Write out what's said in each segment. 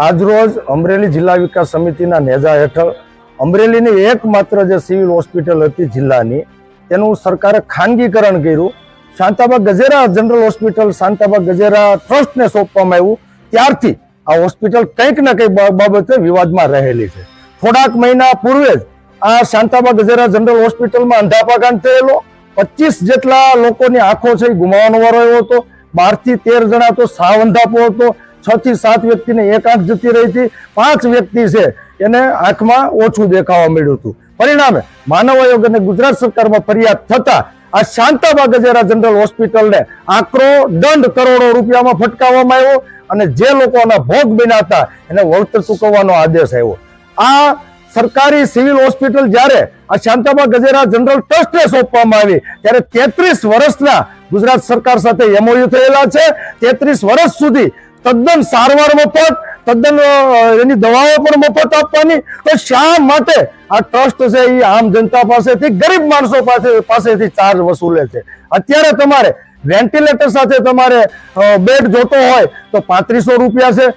આજરોજ અમરેલી જિલ્લા વિકાસ સમિતિના નેજા હેઠળ અમરેલીની એકમાત્ર જે સિવિલ હોસ્પિટલ હતી જિલ્લાની તેનું સરકારે ખાનગીકરણ કર્યું. શાંતાબા ગજેરા જનરલ હોસ્પિટલ શાંતાબા ગજેરા ટ્રસ્ટને સોંપવામાં આવ્યું. ત્યારથી આ હોસ્પિટલ કંઈક ને કંઈક બાબતે વિવાદમાં રહેલી છે. થોડાક મહિના પૂર્વે જ આ શાંતાબા ગજેરા જનરલ હોસ્પિટલમાં અંધાપાકાંડ થયેલો. 25 જેટલા લોકોની આંખો છે એ ગુમાવવાનો વારો આવ્યો હતો. 12 થી 13 જણા તો સાવ અંધાપો હતો. 6 થી 7 વ્યક્તિને એક આંખ જતી રહી હતી. 5 વ્યક્તિ છે એને આંખમાં ઓછું દેખાવા મળ્યું હતું. પરિણામે માનવ આયોગ અને ગુજરાત સરકારમાં ફરિયાદ થતા આ શાંતાબા ગજેરા જનરલ હોસ્પિટલને આકરો દંડ કરોડો રૂપિયામાં ફટકાવવામાં આવ્યો અને જે લોકોના ભોગ બન્યા હતા એને વળતર ચૂકવવાનો આદેશ આવ્યો. આ સરકારી સિવિલ હોસ્પિટલ જ્યારે આ શાંતાબા ગજેરા જનરલ ટ્રસ્ટને સોંપવામાં આવી ત્યારે 33 વર્ષના ગુજરાત સરકાર સાથે એમઓયુ થયેલા છે. 33 વર્ષ સુધી તદ્દન સારવાર મફત, તદ્દન એની દવાઓ પણ મફત આપવાની. તો શા માટે આ ટ્રસ્ટ છે એ આમ જનતા પાસેથી, ગરીબ માણસો પાસેથી ચાર્જ વસૂલે છે? અત્યારે તમારે વેન્ટિલેટર સાથે તમારે બેડ જોતો હોય તો 3500 રૂપિયા છે.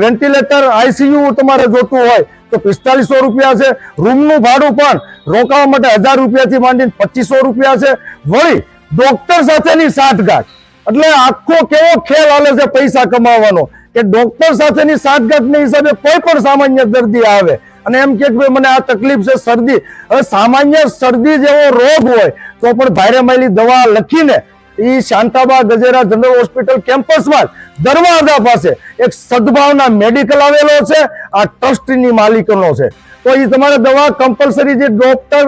વેન્ટિલેટર આઈસીયુ તમારે જોતું હોય તો 4500 રૂપિયા છે. રૂમનું ભાડું પણ રોકાવા માટે 1000 રૂપિયાથી માંડીને 2500 રૂપિયા છે. વળી ડોક્ટર સાથેની સાઠગાંઠ, એટલે આખો કેવો ખેલ હાલે છે પૈસા કમાવાનો કે ડોક્ટર સાથેની સાઠગાંઠના હિસાબે કોઈ પણ સામાન્ય દર્દી આવે અને એમ કે ભાઈ મને આ તકલીફ છે, શરદી. હવે સામાન્ય શરદી જેવો રોગ હોય તો પણ ભારે માયલી દવા લખીને એ શાંતાબા ગજેરા જનરલ હોસ્પિટલ કેમ્પસમાં દરવાજા પાસે એક સદભાવના મેડિકલ આવેલો છે. આ ટ્રસ્ટની માલિકનો છે. તો એ તમારે દવા કમ્પલસરી જે ડોક્ટર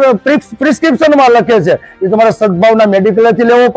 પ્રિસ્ક્રિપ્શનમાં લખે છે એ તમારે સદભાવના મેડિકલથી લેવી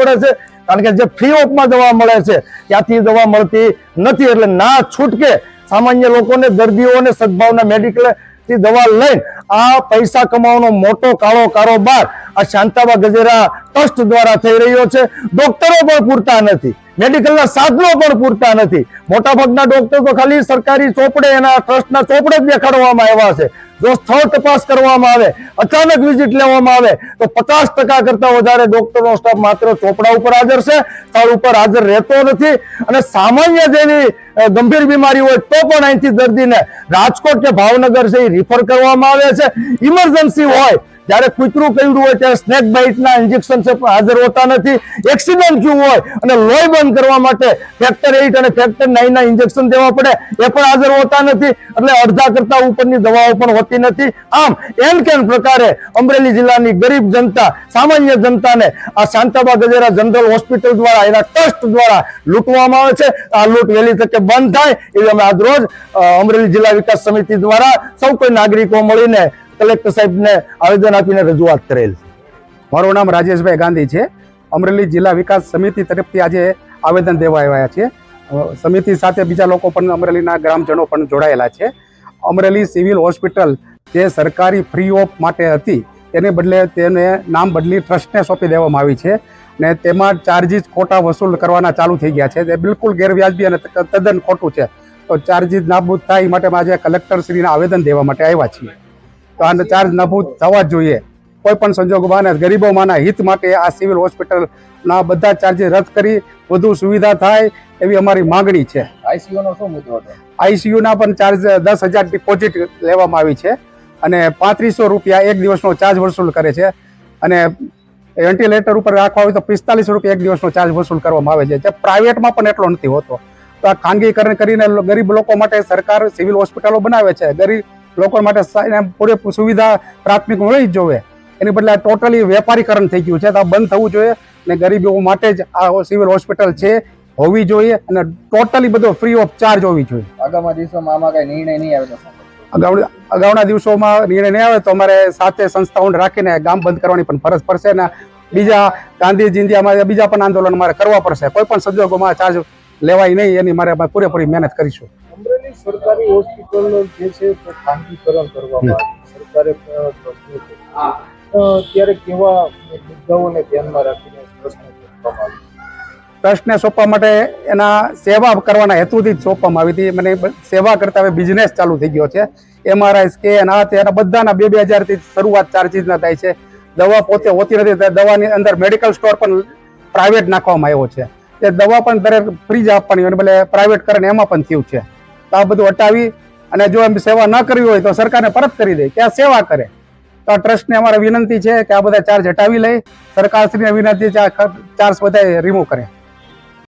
પડે છે. કારણ કે જે ફ્રી ઓફમાં દવા મળે છે ત્યાંથી દવા મળતી નથી. એટલે ના છૂટકે સામાન્ય લોકોને, દર્દીઓને સદભાવના મેડિકલ થી દવા લઈને આ પૈસા કમાવાનો મોટો કાળો કારોબાર આ શાંતાબા ગજેરા ટ્રસ્ટ દ્વારા થઈ રહ્યો છે. ડોક્ટરો પણ પૂરતા નથી, મેડિકલના સાધનો પણ પૂરતા નથી. મોટાભાગના ડોક્ટર તો ખાલી સરકારી ચોપડે, એના ટ્રસ્ટના ચોપડે જ દેખાડવામાં આવ્યા છે. જો સ્થળ તપાસ કરવામાં આવે, અચાનક વિઝિટ લેવામાં આવે તો 50% કરતા વધારે ડોક્ટરનો સ્ટાફ માત્ર ચોપડા ઉપર હાજર છે, સ્થળ ઉપર હાજર રહેતો નથી. અને સામાન્ય જેવી ગંભીર બીમારી હોય તો પણ અહીંથી દર્દીને રાજકોટ કે ભાવનગર છે એ રિફર કરવામાં આવે છે. ઇમરજન્સી હોય, જ્યારે કૂતરું કર્યું હોય ત્યારે સ્નેક બાઇટના ઇન્જેક્શન છે હાજર હોતા નથી. એક્સિડન્ટ થયું હોય અને લોહી બંધ કરવા માટે ફેક્ટર 8 અને ફેક્ટર 9 ના ઇન્જેક્શન દેવા પડે, એ પણ હાજર હોતા નથી. એટલે અડધા કરતા ઉપરની દવાઓ પણ હોતી નથી. આમ એમ કેમ પ્રકારે અમરેલી જિલ્લાની ગરીબ જનતા, સામાન્ય જનતાને આ શાંતાબા ગજેરા જનરલ હોસ્પિટલ દ્વારા, એના ટ્રસ્ટ દ્વારા લૂંટવામાં આવે છે. આ લૂંટ વહેલી તકે બંધ થાય એવી અમે આજરોજ અમરેલી જિલ્લા વિકાસ સમિતિ દ્વારા સૌ કોઈ નાગરિકો મળીને કલેક્ટર સાહેબને આવેદન આપીને રજૂઆત કરેલ છે. મારું નામ રાજેશભાઈ ગાંધી છે. અમરેલી જિલ્લા વિકાસ સમિતિ તરફથી આજે આવેદન દેવા આવ્યા છે. સમિતિ સાથે બીજા લોકો પણ, અમરેલીના ગ્રામજનો પણ જોડાયેલા છે. અમરેલી સિવિલ હોસ્પિટલ જે સરકારી ફ્રી ઓફ માટે હતી તેને બદલે તેને નામ બદલી ટ્રસ્ટને સોંપી દેવામાં આવી છે ને તેમાં ચાર્જીસ ખોટા વસૂલ કરવાના ચાલુ થઈ ગયા છે. તે બિલકુલ ગેરવ્યાજબી અને તદ્દન ખોટું છે. તો ચાર્જીસ નાબૂદ થાય એ માટે આજે કલેક્ટરશ્રીને આવેદન દેવા માટે આવ્યા છીએ. તો આને ચાર્જ નાબૂદ થવા જ જોઈએ. કોઈ પણ સંજોગોમાં ગરીબોમાંના હિત માટે આ સિવિલ હોસ્પિટલના બધા ચાર્જીસ રદ કરી વધુ સુવિધા થાય એવી અમારી માંગણી છે. આઈસીયુનો શું મુદ્દો હતો? આઈસીયુના પણ ચાર્જ 10,000 ડિપોઝિટ લેવામાં આવી છે અને 3500 રૂપિયા એક દિવસનો ચાર્જ વસૂલ કરે છે. અને વેન્ટિલેટર ઉપર રાખવા હોય તો 45 રૂપિયા એક દિવસનો ચાર્જ વસૂલ કરવામાં આવે છે, જે પ્રાઇવેટમાં પણ એટલો નથી હોતો. તો આ ખાનગીકરણ કરીને ગરીબ લોકો માટે સરકાર સિવિલ હોસ્પિટલો બનાવે છે. ગરીબ લોકો માટે પૂરેપૂરી સુવિધા પ્રાથમિક મળી જ જોવે, એની બદલે ટોટલી વેપારીકરણ થઈ ગયું છે. તો આ બંધ થવું જોઈએ અને ગરીબો માટે જ આ સિવિલ હોસ્પિટલ છે, હોવી જોઈએ અને ટોટલી બધો ફ્રી ઓફ ચાર્જ હોવી જોઈએ. આગામી દિવસોમાં આમાં કઈ નિર્ણય નહીં આવે તો અગાઉના દિવસોમાં નિર્ણય નહીં આવે તો અમારે સાથે સંસ્થાઓને રાખીને ગામ બંધ કરવાની પણ ફરજ પડશે ને બીજા ગાંધી ઇન્ડિયામાં બીજા પણ આંદોલન મારે કરવા પડશે. કોઈ પણ સંજોગોમાં ચાર્જ લેવાય નહીં એની મારે પૂરેપૂરી મહેનત કરીશું. અમરેલી સરકારી હોસ્પિટલ જે છે તે ખાનગીકરણ કરવામાં આવ્યું સરકારે ત્યારે કેવા મુદ્દાઓને ધ્યાનમાં રાખીને ટ્રસ્ટને સોંપવા માટે એના સેવા કરવાના હેતુથી જ સોંપવામાં આવી હતી. મને સેવા કરતા હવે બિઝનેસ ચાલુ થઈ ગયો છે. MRI સ્કેન આ તેના બધાના 2,000 થી શરૂઆત ચાર્જીસના થાય છે. દવા પોતે હોતી નથી. દવાની અંદર મેડિકલ સ્ટોર પણ પ્રાઇવેટ નાખવામાં આવ્યો છે. તે દવા પણ દરેક ફ્રી જ આપવાની હોય, એટલે પ્રાઇવેટ કરીને એમાં પણ થયું છે. તો આ બધું હટાવી અને જો એમ સેવા ન કરવી હોય તો સરકારને પરત કરી દે કે આ સેવા કરે. તો આ ટ્રસ્ટને અમારે વિનંતી છે કે આ બધા ચાર્જ હટાવી લઈ, સરકારશ્રીને વિનંતી છે આ ચાર્જ બધા રિમૂવ કરે.